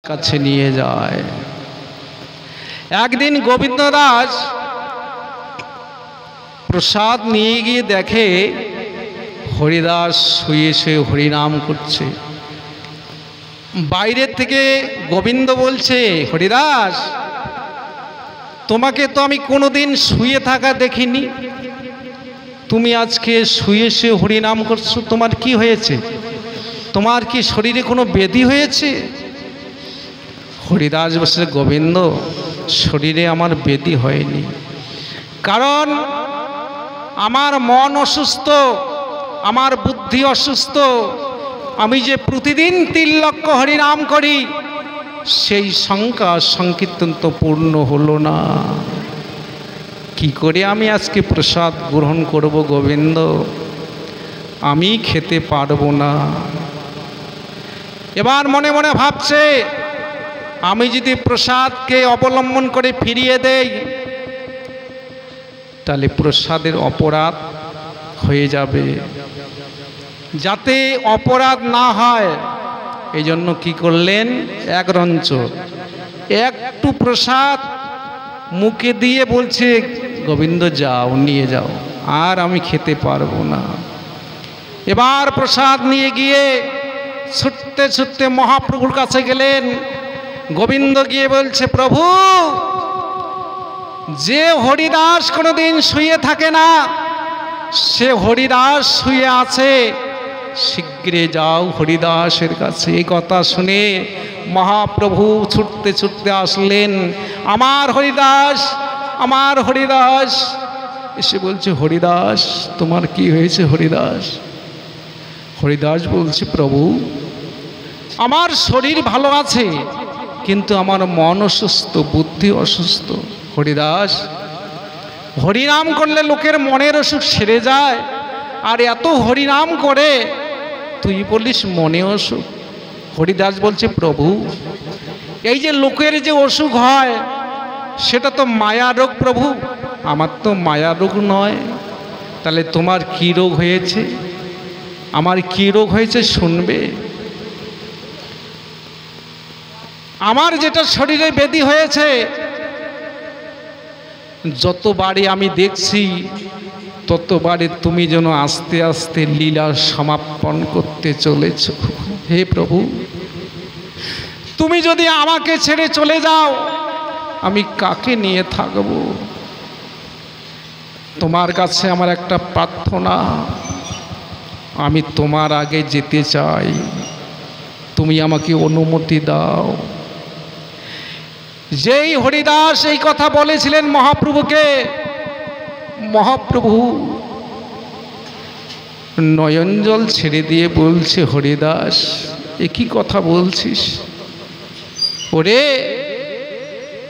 কাছে নিয়ে যায়। একদিন গোবিন্দ দাস প্রসাদ নিয়ে গিয়ে দেখে হরিদাস শুয়ে শুয়ে হরিনাম করছে। বাইরের থেকে গোবিন্দ বলছে, হরিদাস, তোমাকে তো আমি কোনোদিন শুয়ে থাকা দেখিনি, তুমি আজকে শুয়ে শুয়ে হরিনাম করছো, তোমার কি হয়েছে? তোমার কি শরীরে কোনো ব্যাধি হয়েছে? হরিদাস বলছে, গোবিন্দ, শরীরে আমার ব্যাধি হয়নি, কারণ আমার মন অসুস্থ, আমার বুদ্ধি অসুস্থ। আমি যে প্রতিদিন 3 লক্ষ হরিনাম করি, সেই সংখ্যা সংকীর্তন তো পূর্ণ হলো না। কি করে আমি আজকে প্রসাদ গ্রহণ করব গোবিন্দ? আমি খেতে পারবো না। এবার মনে মনে ভাবছে, আমি যদি প্রসাদকে অবলম্বন করে ফিরিয়ে দেই, তাহলে প্রসাদের অপরাধ হয়ে যাবে। যাতে অপরাধ না হয় এই জন্য কি করলেন, এক রঞ্চ একটু প্রসাদ মুখে দিয়ে বলছে, গোবিন্দ যাও, নিয়ে যাও, আর আমি খেতে পারবো না। এবার প্রসাদ নিয়ে গিয়ে ছুটতে ছুটতে মহাপ্রভুর কাছে গেলেন। গোবিন্দ গিয়ে বলছে, প্রভু, যে হরিদাস কোনোদিন শুয়ে থাকে না, সে হরিদাস শুয়ে আছে, শীঘ্রে যাও হরিদাসের কাছে। এই কথা শুনে মহাপ্রভু ছুটতে ছুটতে আসলেন। আমার হরিদাস, আমার হরিদাস। এসে বলছে, হরিদাস, তোমার কি হয়েছে হরিদাস? হরিদাস বলছে, প্রভু, আমার শরীর ভালো আছে, কিন্তু আমার মন অসুস্থ, বুদ্ধি অসুস্থ। হরিদাস, হরিনাম করলে লোকের মনের অসুখ সেরে যায়, আর এত হরিনাম করে তুই বলিস মনে অসুখ। হরিদাস বলছে, প্রভু, এই যে লোকের যে অসুখ হয় সেটা তো মায়া রোগ প্রভু, আমার তো মায়া রোগ নয়। তাহলে তোমার কি রোগ হয়েছে? আমার কি রোগ হয়েছে শুনবে? আমার যেটা শরীরে ব্যাধি হয়েছে, যতবারে আমি দেখছি ততবারে তুমি যেন আস্তে আস্তে লীলা সমাপন করতে চলেছ। হে প্রভু, তুমি যদি আমাকে ছেড়ে চলে যাও, আমি কাকে নিয়ে থাকব? তোমার কাছে আমার একটা প্রার্থনা, আমি তোমার আগে যেতে চাই, তুমি আমাকে অনুমতি দাও। যেই হরিদাস এই কথা বলেছিলেন মহাপ্রভুকে, মহাপ্রভু নয়নজল ছেড়ে দিয়ে বলছে, হরিদাস, এ কি কথা বলছিস? ওরে,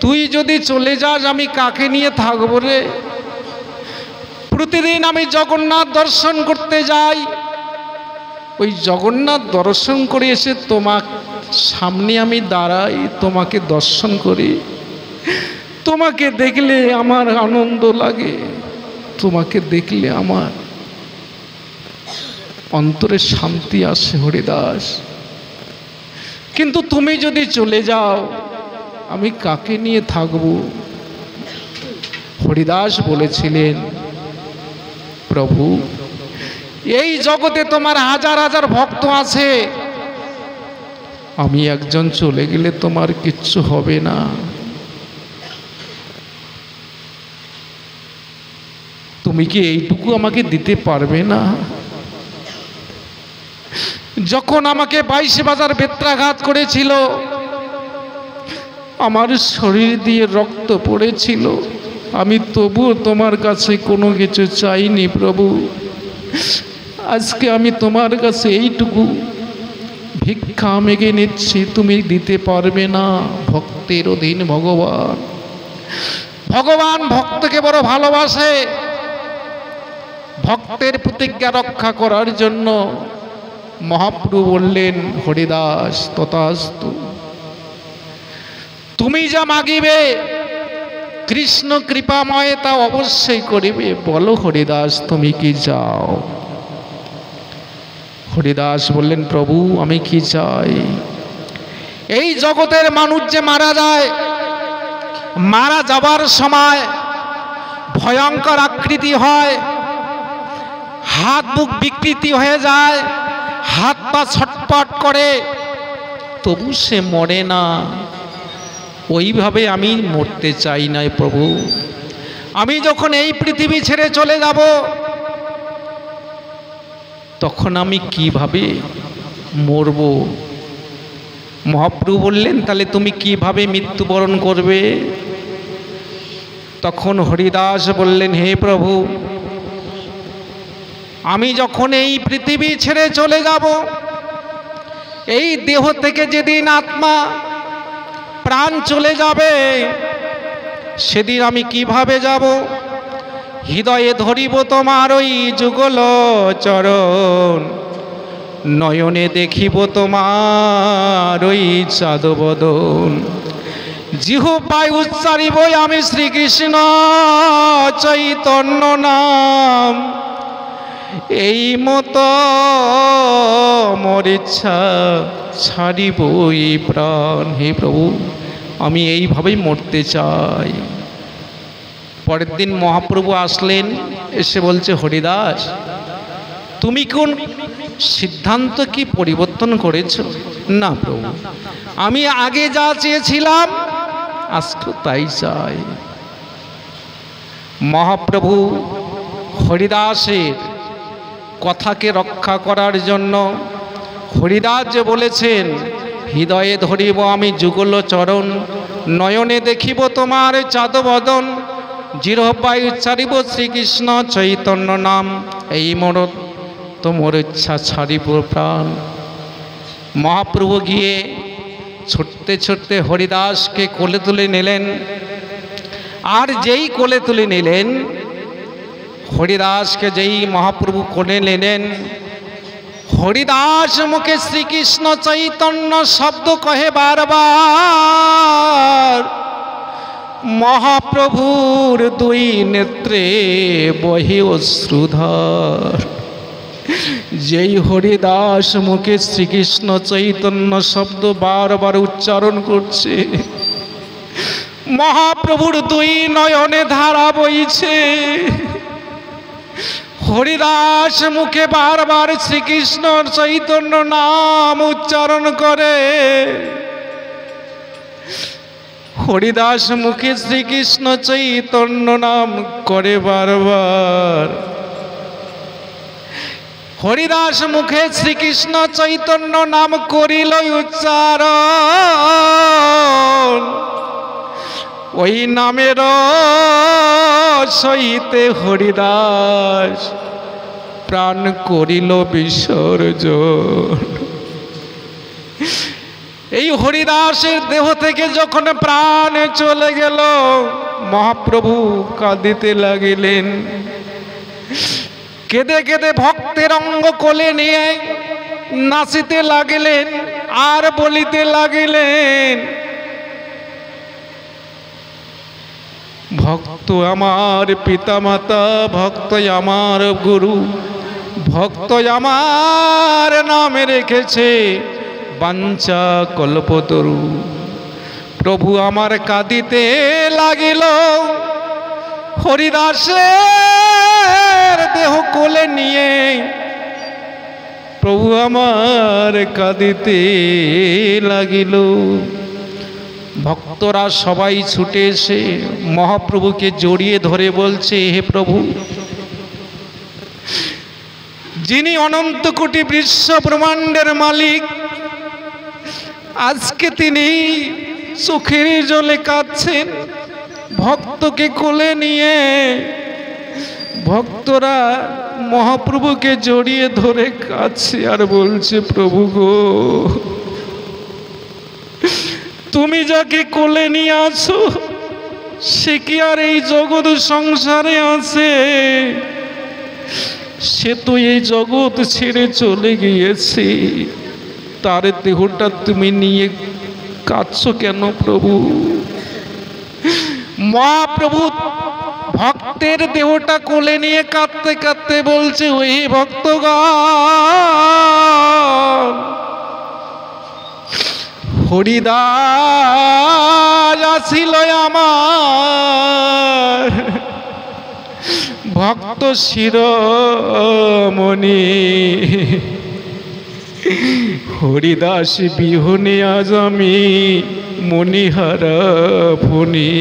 তুই যদি চলে যাস, আমি কাকে নিয়ে থাকবো রে? প্রতিদিন আমি জগন্নাথ দর্শন করতে যাই, ওই জগন্নাথ দর্শন করে এসে তোমার সামনে আমি দাঁড়াই, তোমাকে দর্শন করি, তোমাকে দেখলে আমার আনন্দ লাগে, তোমাকে দেখলে আমার অন্তরে শান্তি আসে হরিদাস। কিন্তু তুমি যদি চলে যাও, আমি কাকে নিয়ে থাকব? হরিদাস বলেছিলেন, প্রভু, এই জগতে তোমার হাজার হাজার ভক্ত আছে, আমি একজন চলে গেলে তোমার কিচ্ছু হবে না। তুমি কি এইটুকু আমাকে দিতে পারবে না? যখন আমাকে 22 বাজার বেত্রাঘাত করেছিল, আমার শরীর দিয়ে রক্ত পড়েছিল, আমি তবুও তোমার কাছে কোনো কিছু চাইনি প্রভু। আজকে আমি তোমার কাছে এইটুকু ভিক্ষা মেগে নিচ্ছি, তুমি দিতে পারবে না। ভক্তের অধীন ভগবান, ভগবান ভক্তকে বড় ভালোবাসে। ভক্তের প্রতিজ্ঞা রক্ষা করার জন্য মহাপ্রভু বললেন, হরিদাস, তথাস্তু, তুমি যা মাগিবে কৃষ্ণ কৃপাময় তা অবশ্যই করিবে। বলো হরিদাস, তুমি কি চাও? হরিদাস বললেন, প্রভু, আমি কি চাই? এই জগতের মানুষ যে মারা যায়, মারা যাবার সময় ভয়ঙ্কর আকৃতি হয়, হাত বুক বিকৃতি হয়ে যায়, হাত পা ছটপট করে, তবু সে মরে না। ওইভাবে আমি মরতে চাই না প্রভু। আমি যখন এই পৃথিবী ছেড়ে চলে যাব, তখন আমি কিভাবে মরব? মহাপ্রভু বললেন, তাহলে তুমি কিভাবে মৃত্যুবরণ করবে? তখন হরিদাস বললেন, হে প্রভু, আমি যখন এই পৃথিবী ছেড়ে চলে যাব, এই দেহ থেকে যেদিন আত্মা প্রাণ চলে যাবে, সেদিন আমি কিভাবে যাব? হৃদয়ে ধরিব তোমার ওই যুগল চরণ, নয়নে দেখিব তোমার ওই চাঁদবদন, জিহ্বায় উচ্চারিব আমি শ্রীকৃষ্ণ চৈতন্য নাম, এই মতো মোর ইচ্ছা ছাড়িব এই প্রাণ। হে প্রভু, আমি এইভাবেই মরতে চাই। পরের দিন মহাপ্রভু আসলেন, এসে বলছে, হরিদাস, তুমি কোন সিদ্ধান্ত কি পরিবর্তন করেছ? না প্রভু, আমি আগে যা চেয়েছিলাম আজকে তাই চাই। মহাপ্রভু হরিদাসের কথাকে রক্ষা করার জন্য হরিদাস যে বলেছেন, হৃদয়ে ধরিব আমি যুগল চরণ, নয়নে দেখিব তোমার চাঁদবদন, জিহ্বায় উচ্চারিব শ্রীকৃষ্ণ চৈতন্য নাম, এই মোর তোমার ইচ্ছা ছাড়িব প্রাণ। মহাপ্রভু গিয়ে ছুটতে ছুটতে হরিদাসকে কোলে তুলে নিলেন। আর যেই কোলে তুলে নিলেন, হরিদাসকে যেই মহাপ্রভু কোলে নিলেন, হরিদাস মুখে শ্রীকৃষ্ণ চৈতন্য শব্দ কহে বারবার। মহাপ্রভুর দুই নেত্রে বহে অশ্রুধার। যেই হরিদাস মুখে শ্রীকৃষ্ণ চৈতন্য শব্দ বারবার উচ্চারণ করছে, মহাপ্রভুর দুই নয়নে ধারা বইছে। হরিদাস মুখে বারবার শ্রীকৃষ্ণ চৈতন্য নাম উচ্চারণ করে। হরিদাস মুখে শ্রীকৃষ্ণ চৈতন্য নাম করে বারবার। হরিদাস মুখে শ্রীকৃষ্ণ চৈতন্য নাম করিল উচ্চারণ। ওই নামের সহিতে হরিদাস প্রাণ করিল বিসর্জন। এই হরিদাসের দেহ থেকে যখন প্রাণ চলে গেল, মহাপ্রভু কাঁদিতে লাগিলেন। কেঁদে কেঁদে ভক্তের অঙ্গ কোলে নিয়ে নাচিতে লাগিলেন আর বলিতে লাগিলেন, ভক্ত আমার পিতামাতা, ভক্ত আমার গুরু, ভক্ত আমার নামে রেখেছে বাঞ্ছা কল্পতরু। প্রভু আমার কাঁদিতে লাগিল, হরিদাসের দেহ কোলে নিয়ে প্রভু আমার কাঁদিতে লাগিল। ভক্তরা সবাই ছুটে এসে মহাপ্রভুকে জড়িয়ে ধরে বলছে, হে প্রভু, যিনি অনন্ত কোটি বিশ্ব ব্রহ্মাণ্ডের মালিক, আজকে তিনি চোখের জলে কাঁদছেন ভক্তকে কোলে নিয়ে। ভক্তরা মহাপ্রভুকে জড়িয়ে ধরে কাঁদছে আর বলছে, প্রভু গো, তুমি যাকে কোলে নিয়ে আছো সে কি আর এই জগৎ সংসারে আছে? সে তো এই জগৎ ছেড়ে চলে গিয়েছে। তার দেহটা তুমি নিয়ে কাঁদছো কেন প্রভু? মহাপ্রভু ভক্তের দেহটা কোলে নিয়ে কাঁদতে কাঁদতে বলছে, ওই ভক্তগণ, হরিদাস আছিল আমার ভক্ত শিরোমণি, হরিদাস বিহনে আজ আমি মণিহারা ফণি।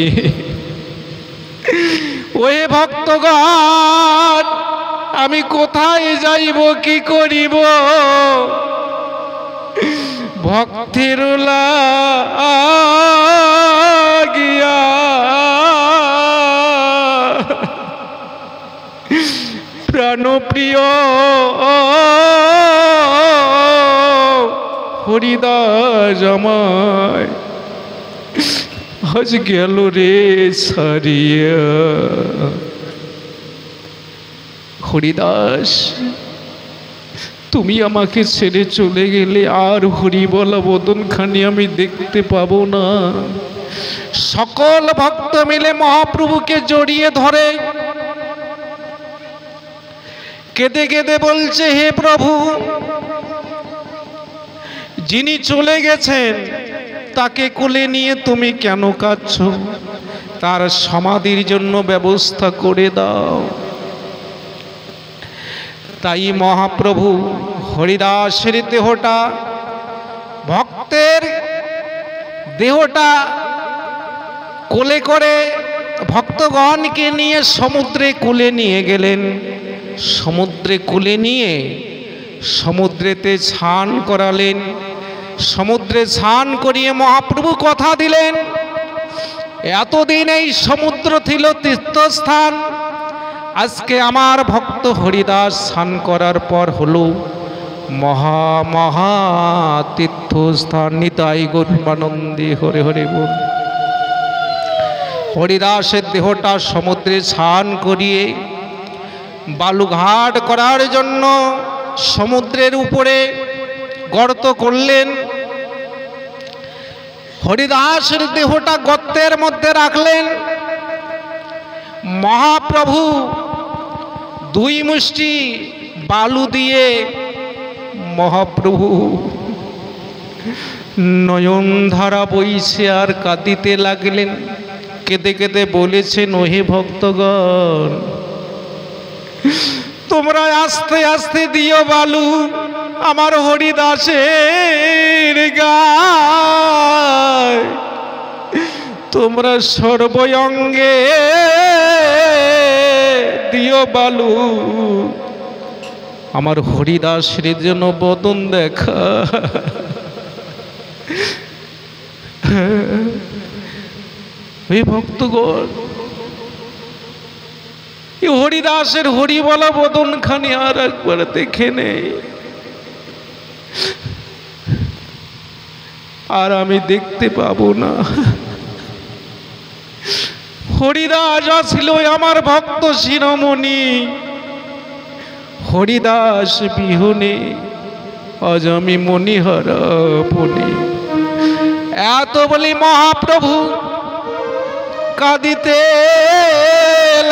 ওই ভক্তগণ আমি কোথায় যাইব কি করিব, ভক্তের লাগিয়া প্রাণপ্রিয় হরিদাস আমায় আজ গেল রে ছাড়িয়া। হরিদাস তুমি আমাকে ছেড়ে চলে গেলে আর হরি বলা বদনখানি আমি দেখতে পাবো না। সকল ভক্ত মিলে মহাপ্রভুকে জড়িয়ে ধরে কেঁদে কেঁদে বলছে, হে প্রভু, যিনি চলে গেছেন তাকে কোলে নিয়ে তুমি কেন কাঁদছো? তার সমাধির জন্য ব্যবস্থা করে দাও। তাই মহাপ্রভু হরিদাসের দেহটা, ভক্তের দেহটা কোলে করে ভক্তগণকে নিয়ে সমুদ্রে কোলে নিয়ে গেলেন। সমুদ্রে কোলে নিয়ে সমুদ্রেতে স্নান করালেন। সমুদ্রে স্নান করিয়ে মহাপ্রভু কথা দিলেন, এতদিন এই সমুদ্র ছিল তীর্থস্থান, আজকে আমার ভক্ত হরিদাস স্নান করার পর হলো মহা মহা তীর্থস্থান। নিতাই গৌরানন্দে হরে হরে বল। হরিদাসের দেহটা সমুদ্রে স্নান করিয়ে বালুঘাট করার জন্য সমুদ্রের উপরে গর্ত করলেন। হরিদাসের দেহটা গর্তের মধ্যে রাখলেন। মহাপ্রভু দুই মুষ্টি বালু দিয়ে মহাপ্রভু নয়ন ধারা বইছে আর কাঁদিতে লাগলেন। কেঁদে কেঁদে বলেছেন, ওহে ভক্তগণ, তোমরা আস্তে আস্তে দিও বালু আমার হরিদাসের গায়, তোমরা সর্বঙ্গে দিও বালু আমার হরিদাসের জন্য বদন দেখা। হে ভক্তগণ, হরিদাসের হরি বলা বদন খানি আর একবার দেখে নেই, আর আমি দেখতে পাবো না। হরিদাস ছিল আমার ভক্ত শিরোমণি, হরিদাস বিহনে আজ আমি মণিহারা ফণি। এত বলি মহাপ্রভু কাঁদিতে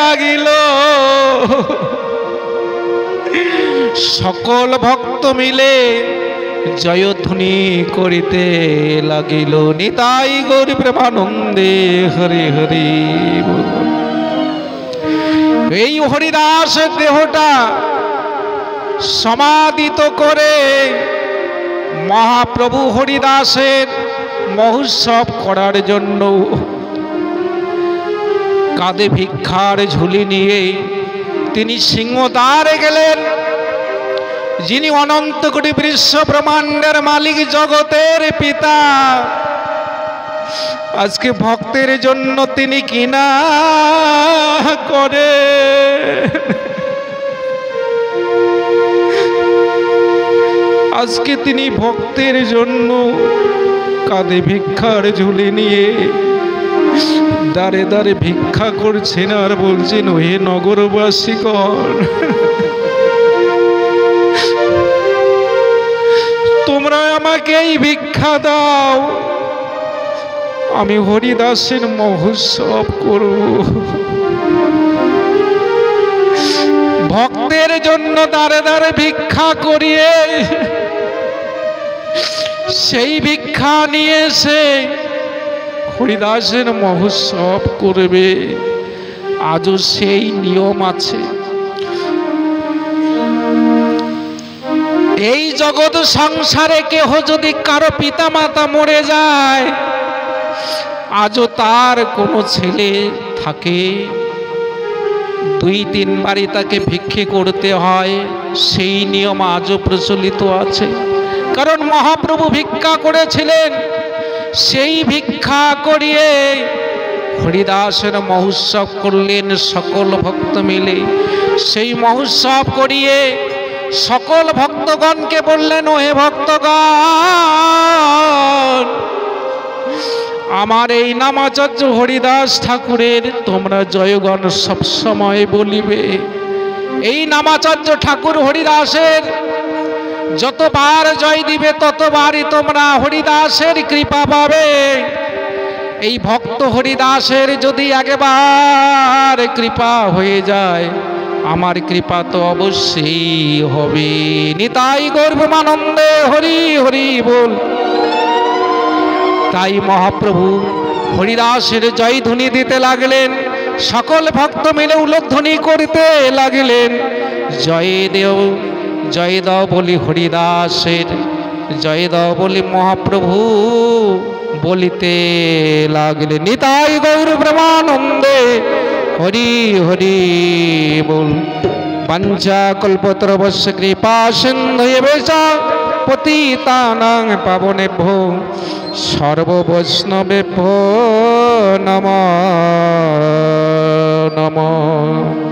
লাগিল। সকল ভক্ত মিলে জয়ধ্বনি করিতে লাগিল। নিতাই গৌর প্রেমানন্দে হরি হরি বল। এই হরিদাসের দেহটা সমাধিত করে মহাপ্রভু হরিদাসের মহোৎসব করার জন্য কাঁধে ভিক্ষার ঝুলি নিয়ে তিনি সিংহদ্বারে গেলেন। যিনি অনন্ত কোটি বিশ্ব ব্রহ্মাণ্ডের মালিক, জগতের পিতা, আজকে ভক্তের জন্য তিনি কিনা করে আজকে তিনি ভক্তের জন্য কাঁধে ভিক্ষার ঝুলি নিয়ে দাঁড়ে দাঁড়ে ভিক্ষা করছেন আর বলছেন, হে নগরবাসীগণ, তোমরা আমাকে এই ভিক্ষা দাও, আমি হরিদাসের মহোৎসব করব। ভক্তের জন্য দাঁড়ে দাঁড়ে ভিক্ষা করিয়ে সেই ভিক্ষা ভিক্ষা নিয়ে এসে হরিদাসের মহোৎসব করবে, আজও সেই নিয়ম আছে। এই জগৎ সংসারে কেহ যদি কারো পিতা মাতা মরে যায়, আজও তার কোনো ছেলে থাকে, 2-3 বারই তাকে ভিক্ষে করতে হয়। সেই নিয়ম আজও প্রচলিত আছে। কারণ মহাপ্রভু ভিক্ষা করেছিলেন, সেই ভিক্ষা করিয়ে হরিদাসের মহোৎসব করলেন সকল ভক্ত মিলে। সেই মহোৎসব করিয়ে সকল ভক্তগণকে বললেন, ও হে ভক্তগণ, আমার এই নামাচার্য হরিদাস ঠাকুরের তোমরা জয়গান সবসময় বলিবে। এই নামাচার্য ঠাকুর হরিদাসের যতবার জয় দিবে ততবারই তোমরা হরিদাসের কৃপা পাবে। এই ভক্ত হরিদাসের যদি একবার কৃপা হয়ে যায়, আমার কৃপা তো অবশ্যই হবে। নিতাই গৌর প্রেমানন্দে হরি হরি বল। তাই মহাপ্রভু হরিদাসের জয়ধ্বনি দিতে লাগলেন, সকল ভক্ত মিলে উলধ্বনি করতে লাগলেন, জয় দেও জয় দাও বলি হরিদাসের, জয় দাও বলি মহাপ্রভু বলিতে লাগলেন। নিতাই গৌর প্রেমানন্দে হরি হরি বল। পঞ্চা কল্পতরুশ্চ কৃপা সিন্ধুভ্যশ্চ পতিতানাং পাবনেভ্যো সর্ববৈষ্ণবেভ্যো নমো নমঃ।